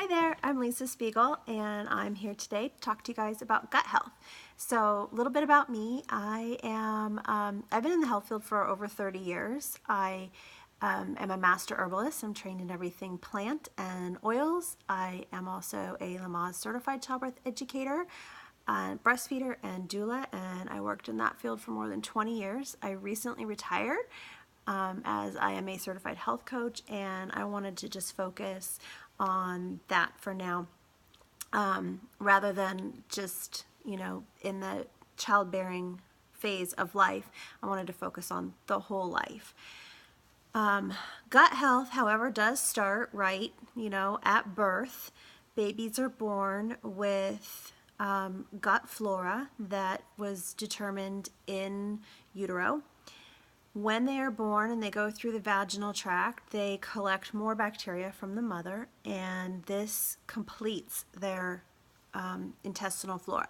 Hi there, I'm Lisa Spiegel and I'm here today to talk to you guys about gut health. So a little bit about me. I've been in the health field for over 30 years. I am a master herbalist. I'm trained in everything plant and oils. I am also a Lamaze certified childbirth educator, breastfeeder and doula, and I worked in that field for more than 20 years. I recently retired as I am a certified health coach, and I wanted to just focus on that for now, rather than just, in the childbearing phase of life. I wanted to focus on the whole life. Gut health, however, does start right, at birth. Babies are born with gut flora that was determined in utero. When they are born and they go through the vaginal tract, they collect more bacteria from the mother, and this completes their intestinal flora.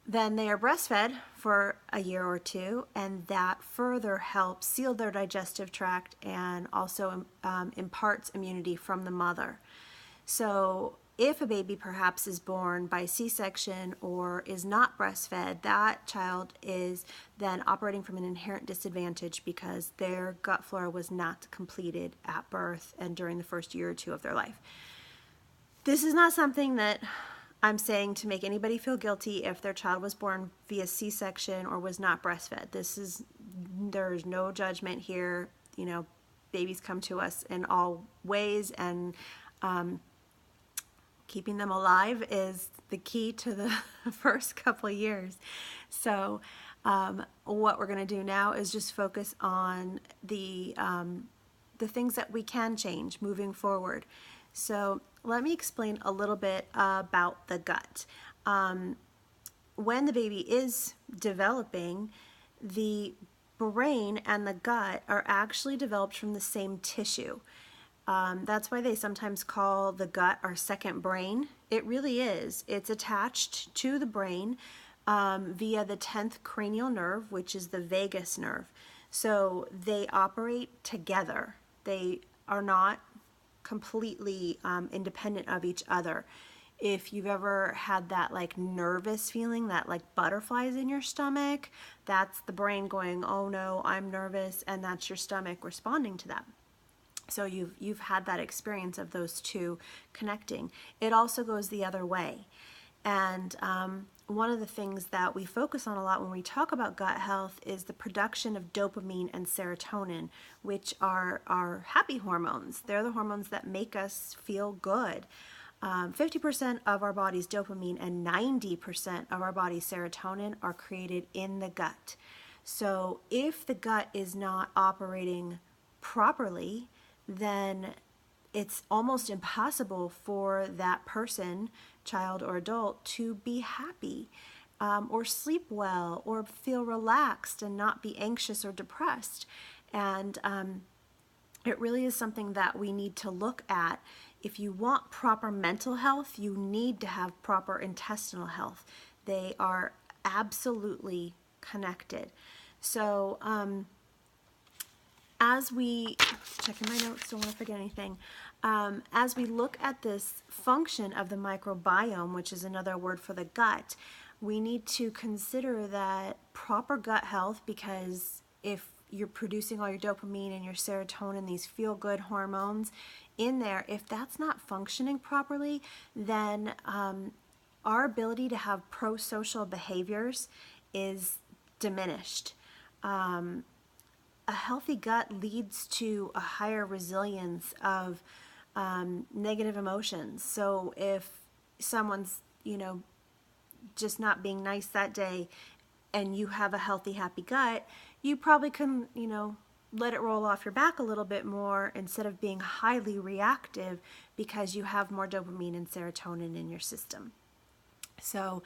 Then they are breastfed for a year or two, and that further helps seal their digestive tract and also imparts immunity from the mother. So if a baby perhaps is born by C-section or is not breastfed, that child is then operating from an inherent disadvantage because their gut flora was not completed at birth and during the first year or two of their life. This is not something that I'm saying to make anybody feel guilty if their child was born via C-section or was not breastfed. There's no judgment here. Babies come to us in all ways, and keeping them alive is the key to the first couple of years. So what we're going to do now is just focus on the things that we can change moving forward. So let me explain a little bit about the gut. When the baby is developing, the brain and the gut are actually developed from the same tissue. That's why they sometimes call the gut our second brain. It really is. It's attached to the brain via the 10th cranial nerve, which is the vagus nerve. So they operate together. They are not completely independent of each other. If you've ever had that nervous feeling, that butterflies in your stomach, that's the brain going, oh no, I'm nervous, and that's your stomach responding to that. So you've had that experience of those two connecting. It also goes the other way. And one of the things that we focus on a lot when we talk about gut health is the production of dopamine and serotonin, which are our happy hormones. They're the hormones that make us feel good. 50% of our body's dopamine and 90% of our body's serotonin are created in the gut. So if the gut is not operating properly, then it's almost impossible for that person, child or adult, to be happy or sleep well or feel relaxed and not be anxious or depressed. And it really is something that we need to look at. If you want proper mental health, you need to have proper intestinal health. They are absolutely connected. So as we, checking my notes, don't want to forget anything, as we look at this function of the microbiome, which is another word for the gut, we need to consider that proper gut health, because if you're producing all your dopamine and your serotonin, these feel-good hormones in there, if that's not functioning properly, then our ability to have pro-social behaviors is diminished. A healthy gut leads to a higher resilience of negative emotions. So if someone's, just not being nice that day and you have a healthy, happy gut, you probably can, let it roll off your back a little bit more instead of being highly reactive because you have more dopamine and serotonin in your system. So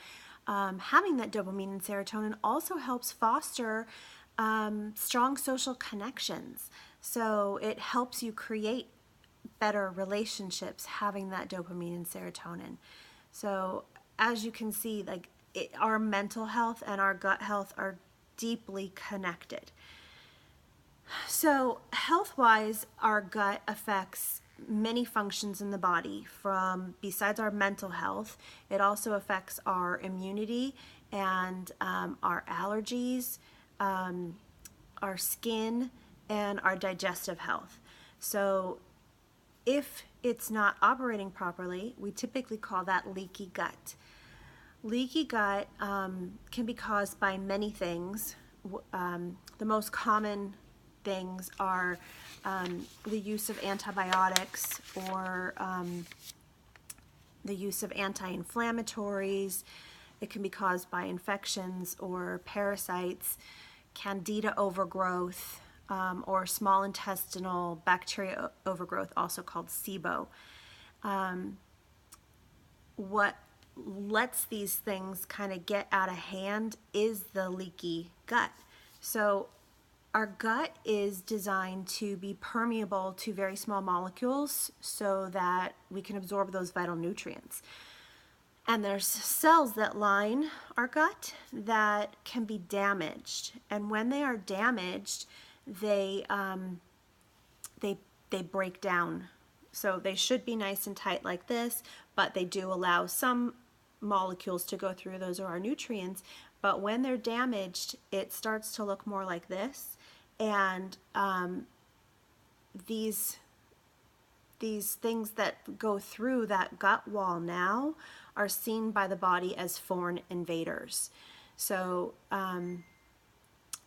having that dopamine and serotonin also helps foster strong social connections. So it helps you create better relationships having that dopamine and serotonin. So as you can see, our mental health and our gut health are deeply connected. So health-wise, our gut affects many functions in the body. From besides our mental health, it also affects our immunity and our allergies, our skin, and our digestive health. So if it's not operating properly, we typically call that leaky gut. Leaky gut can be caused by many things. The most common things are the use of antibiotics or the use of anti-inflammatories. It can be caused by infections or parasites, candida overgrowth, or small intestinal bacteria overgrowth, also called SIBO. What lets these things kind of get out of hand is the leaky gut. So our gut is designed to be permeable to very small molecules so that we can absorb those vital nutrients. And there's cells that line our gut that can be damaged. And when they are damaged, they break down. So they should be nice and tight like this, but they do allow some molecules to go through. Those are our nutrients. But when they're damaged, it starts to look more like this. And these things that go through that gut wall now are seen by the body as foreign invaders. So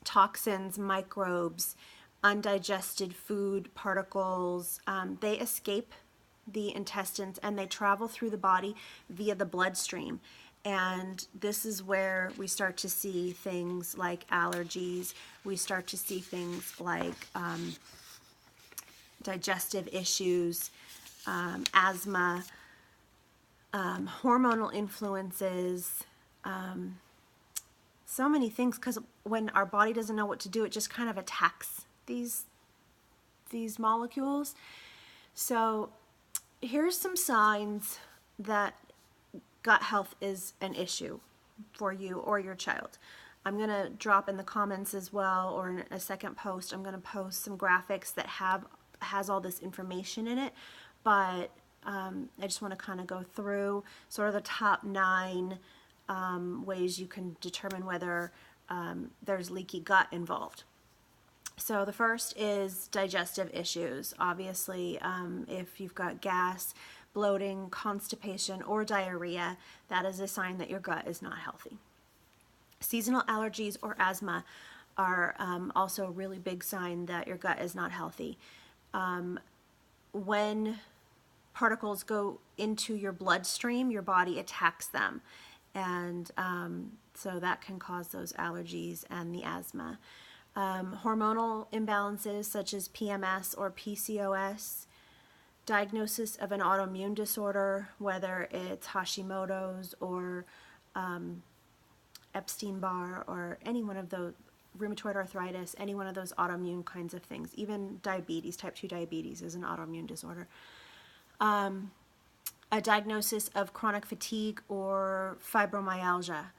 toxins, microbes, undigested food particles, they escape the intestines and they travel through the body via the bloodstream. And this is where we start to see things like allergies. We start to see things like digestive issues, asthma, hormonal influences, so many things, because when our body doesn't know what to do, it just kind of attacks these molecules. So here's some signs that gut health is an issue for you or your child. I'm going to drop in the comments as well, or in a second post, I'm going to post some graphics that has all this information in it, but I just want to kind of go through sort of the top 9 ways you can determine whether there's leaky gut involved. So the first is digestive issues. Obviously, if you've got gas, bloating, constipation, or diarrhea, that is a sign that your gut is not healthy. Seasonal allergies or asthma are also a really big sign that your gut is not healthy. When particles go into your bloodstream, your body attacks them, and so that can cause those allergies and the asthma. Hormonal imbalances such as PMS or PCOS, diagnosis of an autoimmune disorder, whether it's Hashimoto's or Epstein-Barr or any one of those, rheumatoid arthritis, any one of those autoimmune kinds of things. Even diabetes, type 2 diabetes is an autoimmune disorder. A diagnosis of chronic fatigue or fibromyalgia.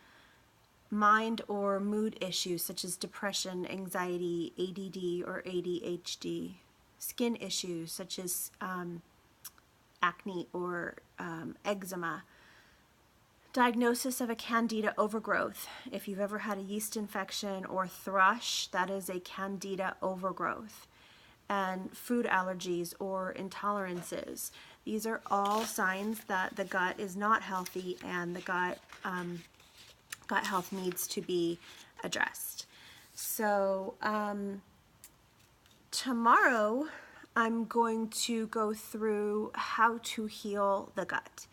Mind or mood issues such as depression, anxiety, ADD or ADHD. Skin issues such as acne or eczema. Diagnosis of a candida overgrowth. If you've ever had a yeast infection or thrush, that is a candida overgrowth. And food allergies or intolerances. These are all signs that the gut is not healthy and the gut health needs to be addressed. So tomorrow I'm going to go through how to heal the gut.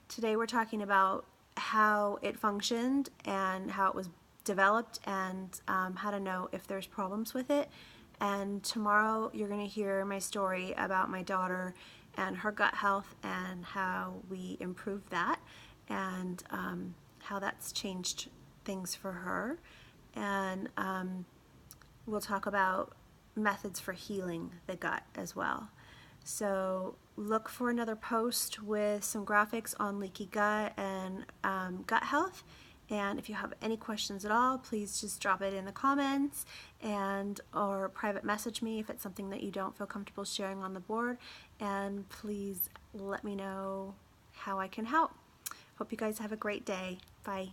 Today we're talking about how it functioned and how it was developed and how to know if there's problems with it. And tomorrow you're going to hear my story about my daughter and her gut health and how we improved that and how that's changed things for her. And we'll talk about methods for healing the gut as well. So look for another post with some graphics on leaky gut and gut health, And if you have any questions at all, please just drop it in the comments and or private message me if it's something that you don't feel comfortable sharing on the board. And please let me know how I can help. Hope you guys have a great day. Bye.